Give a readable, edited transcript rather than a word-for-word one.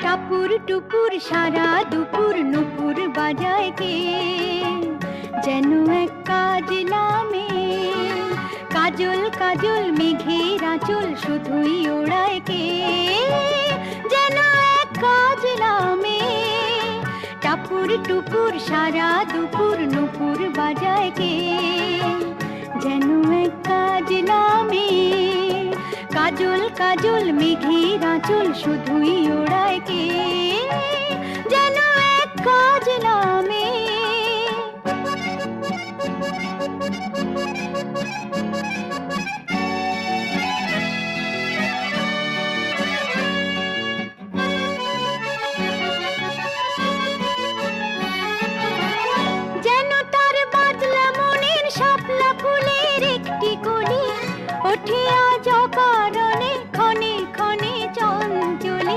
টাপুর টুপুর সারা দুপুর নুপুর বাজায় কে, যেন এক কাজলা মেয়ে। কাজল কাজল মেঘের আঁচল শুধুই ওড়ায় কে, যেন এক কাজলা মেয়ে। টাপুর টুপুর সারা দুপুর নুপুর বাজায় কে, যেন এক কাজলা মেয়ে। কাজল কাজল মেঘের আঁচল শুধুই ওড়ায় কে, যেন এক কাজলা মেয়ে। যেন তার বাদলা মনের শাপলা ফুলের একটি কলি, ওঠে আজ